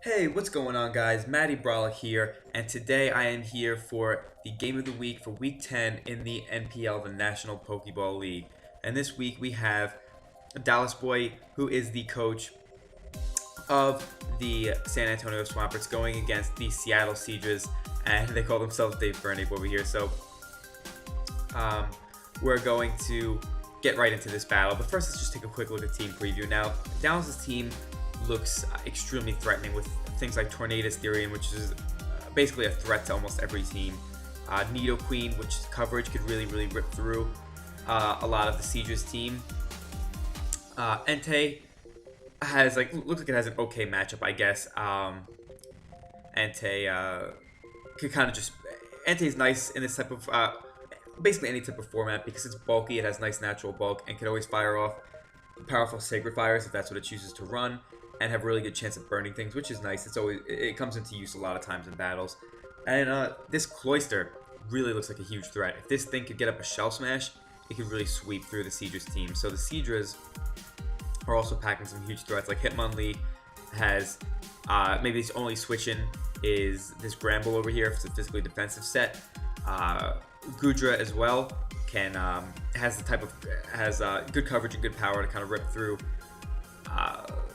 Hey, what's going on, guys? Matty Brawler here, and today I am here for the game of the week for week 10 in the NPL, the National Pokeball League. And this week we have Dallas Boy, who is the coach of the San Antonio Swamperts, going against the Seattle Seadras, and they call themselves Dave Burnape over here. So we're going to get right into this battle, but first let's just take a quick look at team preview. Now, Dallas's team looks extremely threatening with things like Tornadus Therian, which is basically a threat to almost every team. Nidoqueen, which coverage could really rip through a lot of the Seadras team. Entei has looks like it has an okay matchup, I guess. Entei could kind of just Entei's nice in this type of basically any type of format because it's bulky. It has nice natural bulk and can always fire off powerful Sacred Fires if that's what it chooses to run, and have a really good chance of burning things, which is nice. It comes into use a lot of times in battles. And this Cloyster really looks like a huge threat. If this thing could get up a Shell Smash, it could really sweep through the Seadras team. So the Seadras are also packing some huge threats. Like Hitmonlee has maybe its only switch-in is this Gramble over here if it's a physically defensive set. Gudra as well has good coverage and good power to kind of rip through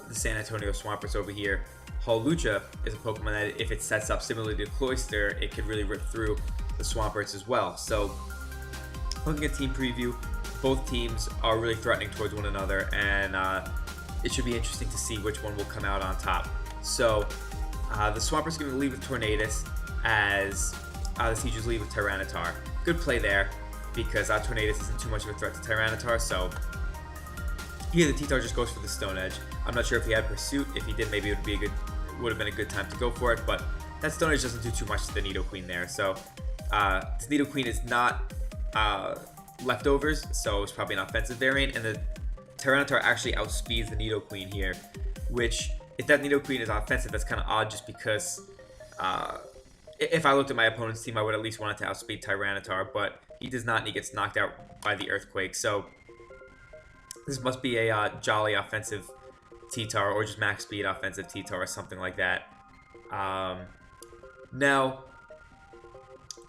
the San Antonio Swamperts over here. Hawlucha is a Pokemon that if it sets up similarly to Cloyster, it could really rip through the Swamperts as well. So looking at team preview, both teams are really threatening towards one another, and it should be interesting to see which one will come out on top. So the Swamperts going to lead with Tornadus as the Seadras lead with Tyranitar. Good play there because Tornadus isn't too much of a threat to Tyranitar, so here the T-Tar just goes for the Stone Edge. I'm not sure if he had Pursuit. If he did, maybe it would have been a good time to go for it, but that Stone Edge doesn't do too much to the Nidoqueen there. So this Nidoqueen is not leftovers, so it's probably an offensive variant, and the Tyranitar actually outspeeds the Nidoqueen here, which if that Nidoqueen is offensive, that's kind of odd just because if I looked at my opponent's team, I would at least want it to outspeed Tyranitar, but he does not, and he gets knocked out by the Earthquake. So this must be a jolly offensive T-Tar, or just max speed offensive T-Tar, or something like that. Now,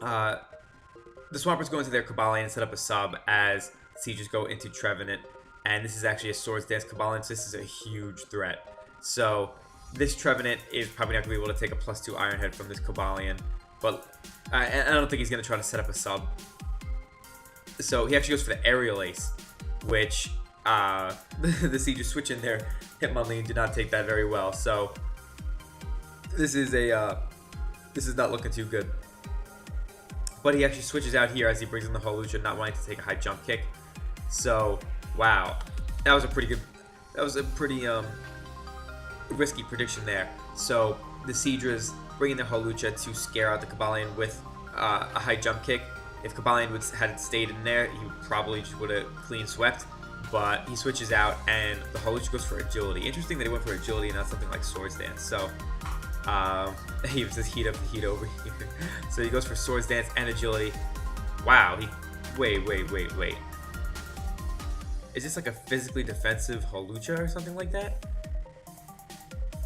the Swampers go into their Cobalion and set up a sub as Seadras go into Trevenant, and this is actually a Swords Dance Cobalion, so this is a huge threat. So this Trevenant is probably not going to be able to take a +2 Iron Head from this Cobalion, but I don't think he's going to try to set up a sub. So he actually goes for the Aerial Ace, which the Seadras switch in there. Hitmonlee did not take that very well, so this is not looking too good. But he actually switches out here as he brings in the Hawlucha, not wanting to take a high jump kick. So wow, that was a pretty risky prediction there. So the Seadras bringing the Hawlucha to scare out the Cobalion with a high jump kick. If Cobalion had stayed in there, he probably just would have clean swept. But he switches out, and the Hawlucha goes for Agility. Interesting that he went for Agility and not something like Swords Dance. So he was just heat up the heat over here. So he goes for Swords Dance and Agility. Wow. Wait. Is this like a physically defensive Hawlucha or something like that?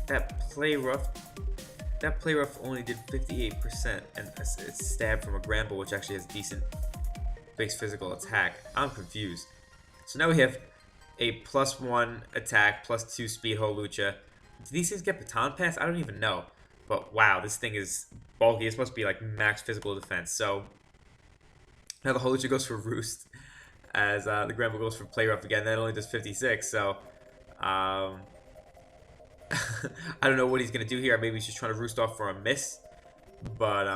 That play rough only did 58%, and it's stabbed from a Gramble, which actually has decent base physical attack. I'm confused. So now we have a +1 attack, +2 speed Hawlucha. Do these things get Baton Pass? I don't even know. But wow, this thing is bulky. This must be like max physical defense. So now the Hawlucha goes for Roost as the Gramble goes for Play Rough again. That only does 56. So I don't know what he's going to do here. Maybe he's just trying to Roost off for a miss. But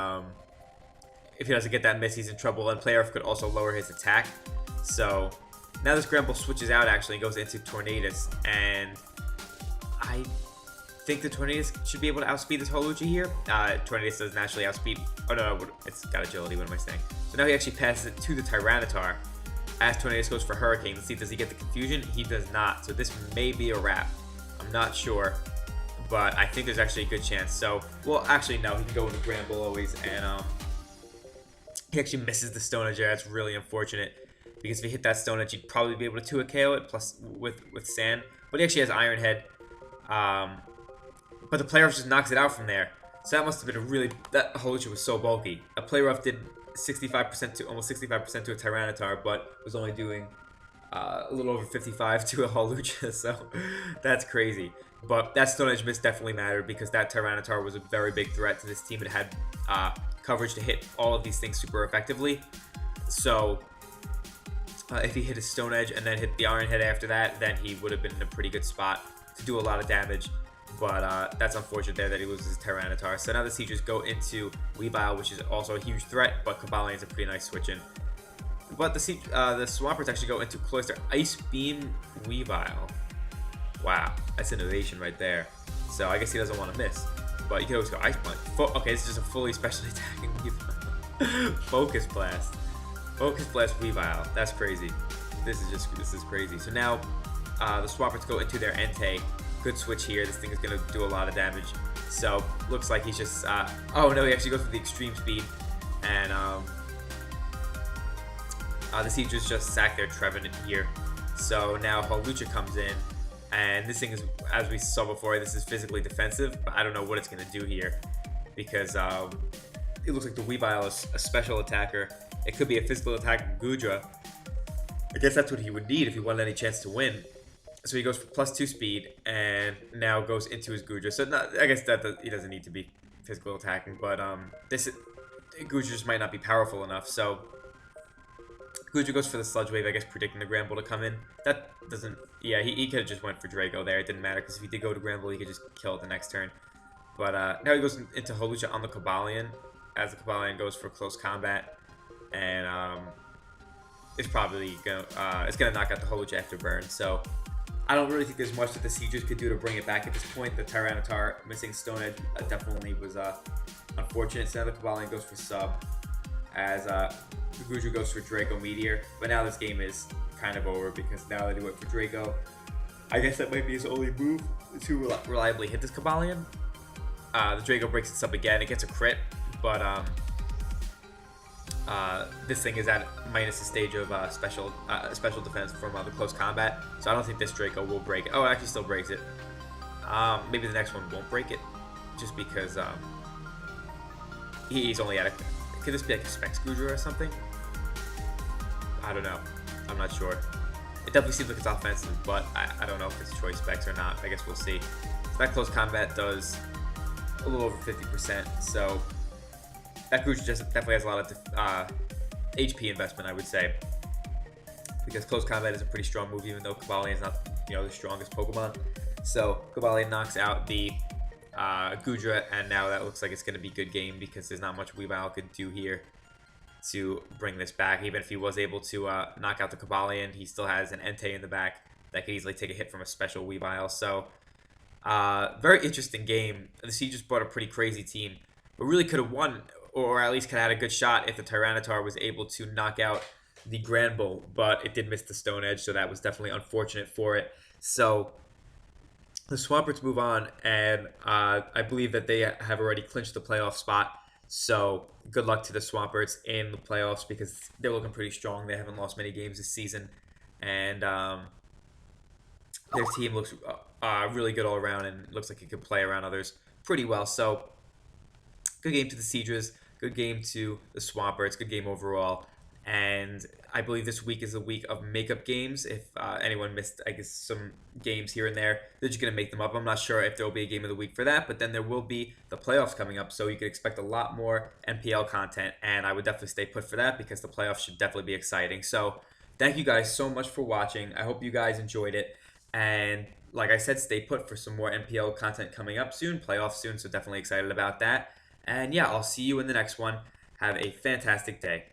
if he doesn't get that miss, he's in trouble. And Play Rough could also lower his attack. So now this Gramble switches out actually and goes into Tornadus, and I think the Tornadus should be able to outspeed this Hawlucha here. Tornadus does naturally outspeed. Oh no, it's got Agility. What am I saying? So now he actually passes it to the Tyranitar as Tornadus goes for Hurricane. Let's see, does he get the confusion? He does not. So this may be a wrap. I'm not sure, but I think there's actually a good chance. So, well, actually no, he can go with the Gramble always, and he actually misses the Stone Edge. That's really unfortunate. Because if he hit that Stone Edge, he'd probably be able to 2-KO it, plus with Sand. But he actually has Iron Head. But the player just knocks it out from there. So that must have been a really... That Hawlucha was so bulky. A play rough did 65% to almost 65% to a Tyranitar, but was only doing a little over 55 to a Hawlucha, so that's crazy. But that Stone Edge miss definitely mattered because that Tyranitar was a very big threat to this team. It had coverage to hit all of these things super effectively. So if he hit his Stone Edge and then hit the Iron Head after that, then he would have been in a pretty good spot to do a lot of damage. But that's unfortunate there that he loses his Tyranitar. So now the Seadras go into Weavile, which is also a huge threat, but Cobalion is a pretty nice switch in. But the Swamperts actually go into Cloyster Ice Beam Weavile. Wow, that's innovation right there. So I guess he doesn't want to miss. But you can always go Ice Punch. Okay, this is just a fully specially attacking Weavile. Focus Blast. Focus Blast Weavile. That's crazy. This is crazy. So now the Swamperts go into their Entei. Good switch here. This thing is going to do a lot of damage. So looks like he's just... oh no, he actually goes for the extreme speed. And the Seadras just sack their Trevenant here. So now Hawlucha comes in. And this thing is, as we saw before, this is physically defensive. But I don't know what it's going to do here. Because it looks like the Weavile is a special attacker. It could be a physical attack Gudra. I guess that's what he would need if he wanted any chance to win. So he goes for +2 speed and now goes into his Gudra. So I guess that he doesn't need to be physical attacking, but Gudra just might not be powerful enough. So Gudra goes for the Sludge Wave, I guess, predicting the Granbull to come in. That doesn't... Yeah, he could have just went for Draco there. It didn't matter because if he did go to Granbull, he could just kill it the next turn. But now he goes into Hawlucha on the Cobalion as the Cobalion goes for close combat. And it's probably gonna knock out the Hawlucha after burn. So I don't really think there's much that the Seadras could do to bring it back at this point. The Tyranitar missing Stone Edge definitely was unfortunate. So now the Cobalion goes for sub as the Gudra goes for Draco Meteor. But now this game is kind of over because now that he went for Draco, I guess that might be his only move to reliably hit this Cobalion. The Draco breaks its up again. It gets a crit, but this thing is at minus a stage of special defense from the close combat, so I don't think this Draco will break it. Oh, it actually still breaks it. Maybe the next one won't break it, just because he's only at a... Could this be like a Specs Gudra or something? I don't know. I'm not sure. It definitely seems like it's offensive, but I don't know if it's choice specs or not. I guess we'll see. So that close combat does a little over 50%, so that Gudra just definitely has a lot of HP investment, I would say, because close combat is a pretty strong move, even though Cobalion is not, the strongest Pokemon. So Cobalion knocks out the Gudra, and now that looks like it's going to be a good game because there's not much Weavile could do here to bring this back. Even if he was able to knock out the Cobalion, he still has an Entei in the back that could easily take a hit from a special Weavile. So very interesting game. The Seadras brought a pretty crazy team, but really could have won, or at least could have had a good shot if the Tyranitar was able to knock out the Granbull, but it did miss the Stone Edge, so that was definitely unfortunate for it. So the Swamperts move on, and I believe that they have already clinched the playoff spot. So good luck to the Swamperts in the playoffs because they're looking pretty strong. They haven't lost many games this season, and their team looks really good all around, and looks like it could play around others pretty well. So good game to the Seadras, good game to the Swamperts, good game overall. And I believe this week is a week of makeup games. If anyone missed, I guess, some games here and there, they're just going to make them up. I'm not sure if there will be a game of the week for that, but then there will be the playoffs coming up, so you can expect a lot more NPL content, and I would definitely stay put for that because the playoffs should definitely be exciting. So thank you guys so much for watching. I hope you guys enjoyed it, and like I said, stay put for some more NPL content coming up soon, playoffs soon, so definitely excited about that. And yeah, I'll see you in the next one. Have a fantastic day.